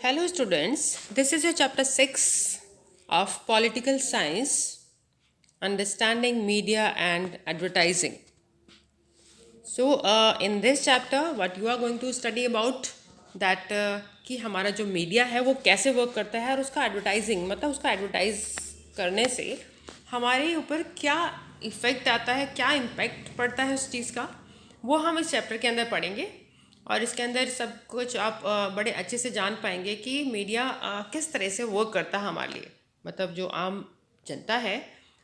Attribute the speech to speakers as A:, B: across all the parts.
A: Hello, students. This is your chapter 6 of Political Science Understanding Media and Advertising. So, in this chapter, what you are going to study about that कि हमारा जो media है वो कैसे work करता है और उसका एडवर्टाइजिंग मतलब उसका एडवर्टाइज करने से हमारे ऊपर क्या इफ़ेक्ट आता है, क्या इम्पैक्ट पड़ता है उस चीज़ का, वो हम इस चैप्टर के अंदर पढ़ेंगे। और इसके अंदर सब कुछ आप बड़े अच्छे से जान पाएंगे कि मीडिया किस तरह से वर्क करता है हमारे लिए, मतलब जो आम जनता है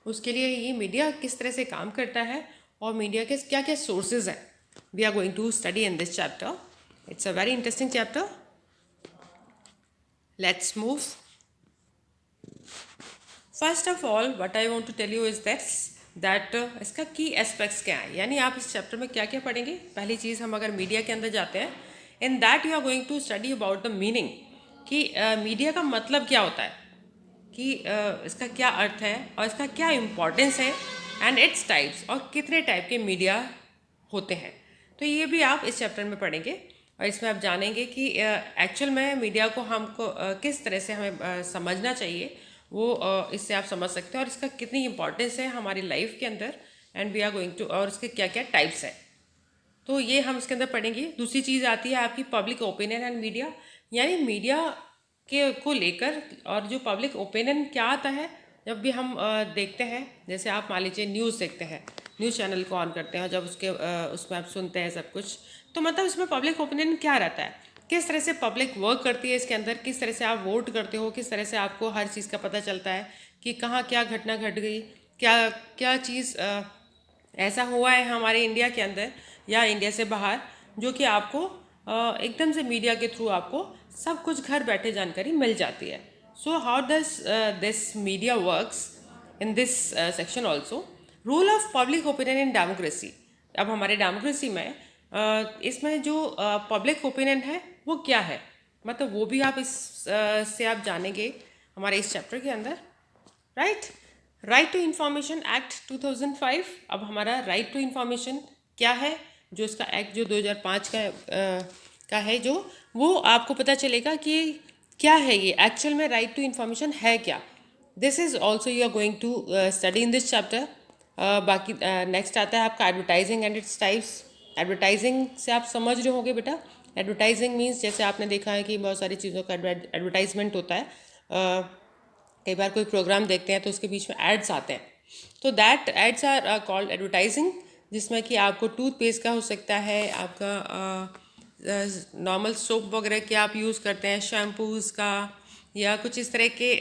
A: उसके लिए ये मीडिया किस तरह से काम करता है और मीडिया के क्या क्या सोर्सेज हैं। We are going to study in this chapter. It's a very interesting chapter. Let's move. First of all what I want to tell you is that इसका की एस्पेक्ट्स क्या है, यानी आप इस चैप्टर में क्या क्या पढ़ेंगे। पहली चीज़, हम अगर मीडिया के अंदर जाते हैं, in that you are going to study about the meaning कि मीडिया का मतलब क्या होता है, कि इसका क्या अर्थ है और इसका क्या इम्पोर्टेंस है, एंड इट्स टाइप्स, और कितने टाइप के मीडिया होते हैं। तो ये भी आप इस चैप्टर में पढ़ेंगे और इसमें आप जानेंगे कि एक्चुअल में मीडिया को हमको किस तरह से हमें समझना चाहिए, वो इससे आप समझ सकते हैं और इसका कितनी इम्पोर्टेंस है हमारी लाइफ के अंदर, and we are going to, और इसके क्या क्या टाइप्स हैं, तो ये हम इसके अंदर पढ़ेंगे। दूसरी चीज़ आती है आपकी पब्लिक ओपिनियन एंड मीडिया, यानी मीडिया के को लेकर और जो पब्लिक ओपिनियन क्या आता है जब भी हम देखते हैं। जैसे आप मान लीजिए न्यूज़ देखते हैं, न्यूज़ चैनल को ऑन करते हैं और जब उसमें आप सुनते हैं सब कुछ, तो मतलब इसमें पब्लिक ओपिनियन क्या रहता है, किस तरह से पब्लिक वर्क करती है इसके अंदर, किस तरह से आप वोट करते हो, किस तरह से आपको हर चीज़ का पता चलता है कि कहाँ क्या घटना घट गई, क्या क्या चीज़ ऐसा हुआ है हमारे इंडिया के अंदर या इंडिया से बाहर, जो कि आपको एकदम से मीडिया के थ्रू आपको सब कुछ घर बैठे जानकारी मिल जाती है। So how does this media works in this section also, rule of public opinion in democracy. अब हमारे डेमोक्रेसी में इसमें जो पब्लिक ओपिनियन है वो क्या है, मतलब वो भी आप से आप जानेंगे हमारे इस चैप्टर के अंदर। Right to information act 2005। अब हमारा राइट टू इंफॉर्मेशन क्या है, जो इसका एक्ट जो 2005 का है, जो वो आपको पता चलेगा कि क्या है ये एक्चुअल में राइट टू इंफॉर्मेशन है क्या। This is also you are going to study in this chapter. बाकी नेक्स्ट आता है आपका advertising and it's types. Advertising से आप समझ रहे होंगे बेटा, एडवर्टाइजिंग मीन्स जैसे आपने देखा है कि बहुत सारी चीज़ों का एडवर्टाइजमेंट होता है। कई बार कोई प्रोग्राम देखते हैं तो उसके बीच में एड्स आते हैं, तो that ads are called advertising, जिसमें कि आपको टूथपेस्ट का हो सकता है, आपका नॉर्मल सोप वगैरह के आप यूज़ करते हैं, शैम्पूज़ का, या कुछ इस तरह के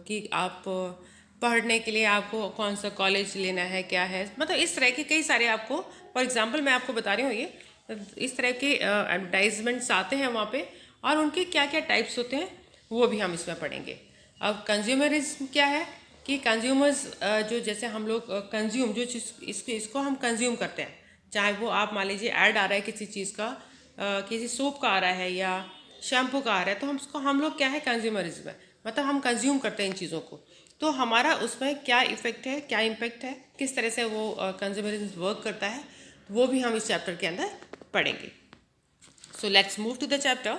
A: कि आप पढ़ने के लिए आपको कौन सा कॉलेज लेना है, क्या है, मतलब इस तरह के कई सारे आपको, फॉर एग्जांपल मैं आपको बता रही हूँ, ये इस तरह के एडवर्टाइजमेंट्स आते हैं वहाँ पे, और उनके क्या क्या टाइप्स होते हैं वो भी हम इसमें पढ़ेंगे। अब कंज्यूमरिज्म क्या है, कि कंज्यूमर्स जो जैसे हम लोग कंज्यूम जो चीज़ इसको हम कंज्यूम करते हैं, चाहे वो आप मान लीजिए ऐड आ रहा है किसी चीज़ का, किसी सोप का आ रहा है या शैम्पू का आ रहा है, तो हम लोग क्या है, कंज्यूमरिज्म है, मतलब हम कंज्यूम करते हैं इन चीज़ों को। तो हमारा उसमें क्या इफ़ेक्ट है, क्या इम्पेक्ट है, किस तरह से वो कंज्यूमरिज्म वर्क करता है, वो भी हम इस चैप्टर के अंदर पढ़ेंगे। So let's move to the chapter.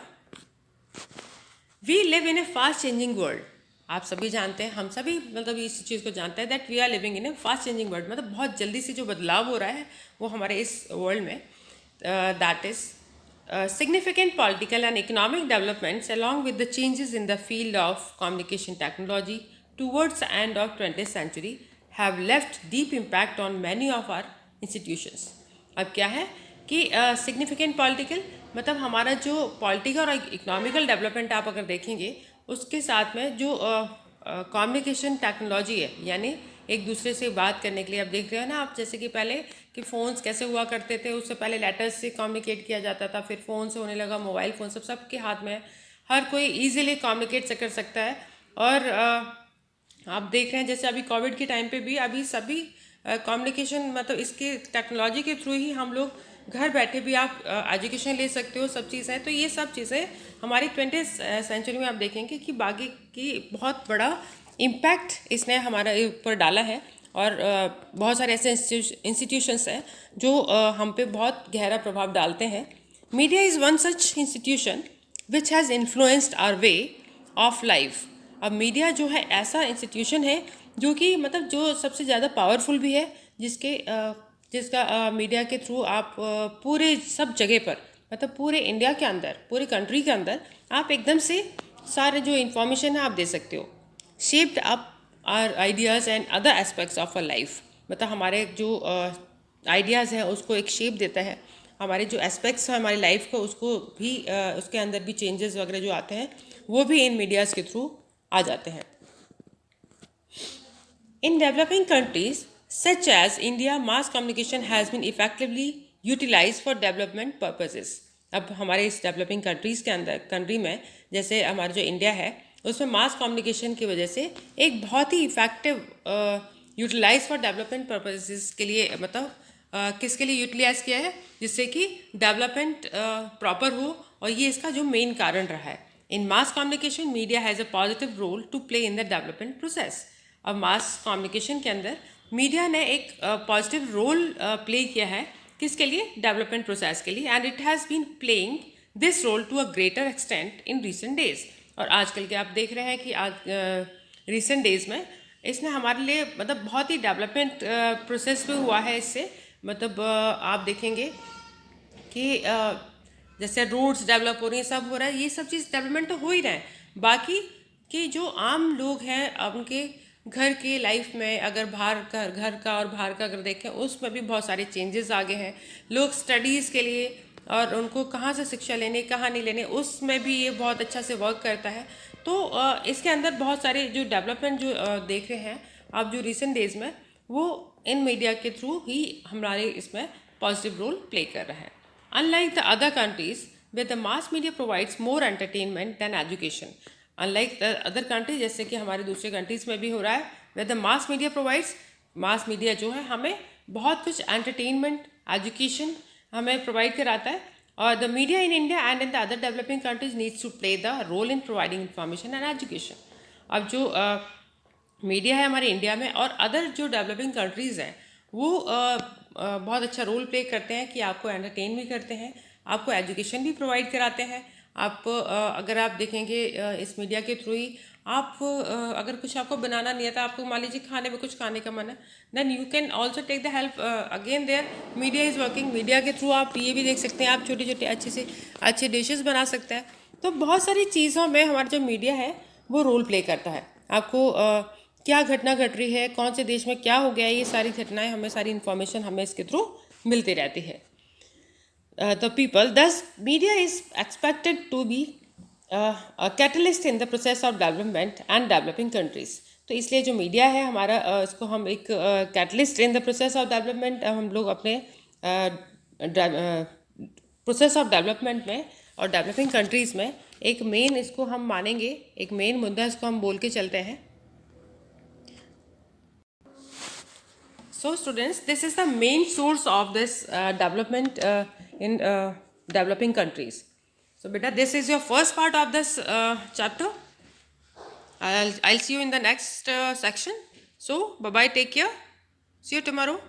A: We live in a fast changing world. आप सभी जानते हैं, हम सभी मतलब इस चीज़ को जानते हैं that we are living in a fast changing world, मतलब बहुत जल्दी से जो बदलाव हो रहा है वो हमारे इस वर्ल्ड में, that is significant political and economic developments along with the changes in the field of communication technology towards the end of 20th century have left deep impact on many of our institutions. अब क्या है कि significant political, मतलब हमारा जो political और economical development आप अगर देखेंगे, उसके साथ में जो कम्युनिकेशन टेक्नोलॉजी है, यानी एक दूसरे से बात करने के लिए, आप देख रहे हो ना आप, जैसे कि पहले कि फ़ोन्स कैसे हुआ करते थे, उससे पहले लेटर्स से कम्युनिकेट किया जाता था, फिर फ़ोन से होने लगा मोबाइल फ़ोन, सबके हाथ में है, हर कोई ईजिली कम्युनिकेट कर सकता है। और आप देख रहे हैं जैसे अभी कोविड के टाइम पे भी अभी सभी कम्युनिकेशन, मतलब इसके टेक्नोलॉजी के थ्रू ही हम लोग घर बैठे भी आप एजुकेशन ले सकते हो, सब चीज़ है। तो ये सब चीज़ें हमारी 20th सेंचुरी में आप देखेंगे कि बाकी की बहुत बड़ा इम्पैक्ट इसने हमारे ऊपर डाला है, और बहुत सारे ऐसे इंस्टीट्यूशंस हैं जो हम पे बहुत गहरा प्रभाव डालते हैं। Media is one such institution which has influenced our way of life. अब मीडिया जो है ऐसा इंस्टीट्यूशन है जो कि मतलब जो सबसे ज़्यादा पावरफुल भी है, जिसका मीडिया के थ्रू आप पूरे सब जगह पर, मतलब पूरे इंडिया के अंदर, पूरे कंट्री के अंदर आप एकदम से सारे जो इन्फॉर्मेशन है आप दे सकते हो। Shaped up our ideas and other aspects of a life, मतलब हमारे जो आइडियाज़ हैं उसको एक शेप देता है, हमारे जो एस्पेक्ट्स हैं हमारी लाइफ को उसको भी उसके अंदर भी चेंजेस वगैरह जो आते हैं वो भी इन मीडियाज़ के थ्रू आ जाते हैं। In developing countries such as India, mass communication has been effectively utilized for development purposes. अब हमारे इस डेवलपिंग कंट्रीज़ के अंदर, कंट्री में जैसे हमारा जो इंडिया है उसमें मास कम्युनिकेशन की वजह से एक बहुत ही effective utilize for development purposes के लिए, मतलब किसके लिए यूटिलाइज किया है, जिससे कि डेवलपमेंट प्रॉपर हो, और ये इसका जो मेन कारण रहा है। In mass communication media has a positive role to play in the development process. अब मास कम्युनिकेशन के अंदर मीडिया ने एक पॉजिटिव रोल प्ले किया है, किसके लिए, डेवलपमेंट प्रोसेस के लिए, and it has been playing this role to a greater extent in recent days. और आजकल के आप देख रहे हैं कि आज रिसेंट डेज में इसने हमारे लिए मतलब बहुत ही डेवलपमेंट प्रोसेस भी हुआ है इससे, मतलब आप देखेंगे कि जैसे रोड्स डेवलप हो रही हैं, सब हो रहा है, ये सब चीज़ डेवलपमेंट तो हो ही रहा है। बाकी कि जो आम लोग हैं अब उनके घर के लाइफ में अगर बाहर का, घर का और बाहर का अगर देखें उसमें भी बहुत सारे चेंजेस आ गए हैं। लोग स्टडीज़ के लिए और उनको कहाँ से शिक्षा लेने कहाँ नहीं लेने, उसमें भी ये बहुत अच्छा से वर्क करता है। तो इसके अंदर बहुत सारे जो डेवलपमेंट जो देख रहे हैं आप जो रिसेंट डेज में, वो इन मीडिया के थ्रू ही हमारे इसमें पॉजिटिव रोल प्ले कर रहा है। Unlike the other countries where the mass media provides more entertainment than education, unlike the other countries, जैसे कि हमारे दूसरे कंट्रीज़ में भी हो रहा है, where the mass media provides, mass media जो है हमें बहुत कुछ एंटरटेनमेंट, एजुकेशन हमें प्रोवाइड कराता है, और the media in India and in the other developing countries needs to play the role in providing information and education. अब जो मीडिया है हमारे इंडिया में और अदर जो डेवलपिंग कंट्रीज़ हैं वो बहुत अच्छा रोल प्ले करते हैं कि आपको एंटरटेन भी करते हैं, आपको एजुकेशन भी प्रोवाइड कराते हैं। आप अगर आप देखेंगे इस मीडिया के थ्रू ही आप अगर कुछ आपको बनाना नहीं आता, आपको मान लीजिए खाने में कुछ खाने का मन है, then you can also take the help again there, media is working. Media के थ्रू आप ये भी देख सकते हैं, आप छोटे छोटे अच्छे डिशेस बना सकते हैं। तो बहुत सारी चीज़ों में हमारा जो मीडिया है वो रोल प्ले करता है। आपको क्या घटना घट रही है, कौन से देश में क्या हो गया है, ये सारी घटनाएं हमें, सारी इन्फॉर्मेशन हमें इसके थ्रू मिलती रहती है। The people, thus media is expected to be a catalyst in the process of development and developing countries. तो इसलिए जो मीडिया है हमारा इसको हम एक catalyst in the process of development, हम लोग अपने प्रोसेस ऑफ डेवलपमेंट में और डेवलपिंग कंट्रीज़ में एक मेन इसको हम मानेंगे, एक मेन मुद्दा इसको हम बोल के चलते हैं। So students, this is the main source of this development in developing countries. So beta, this is your first part of this chapter. I'll see you in the next section. So bye bye, take care, see you tomorrow.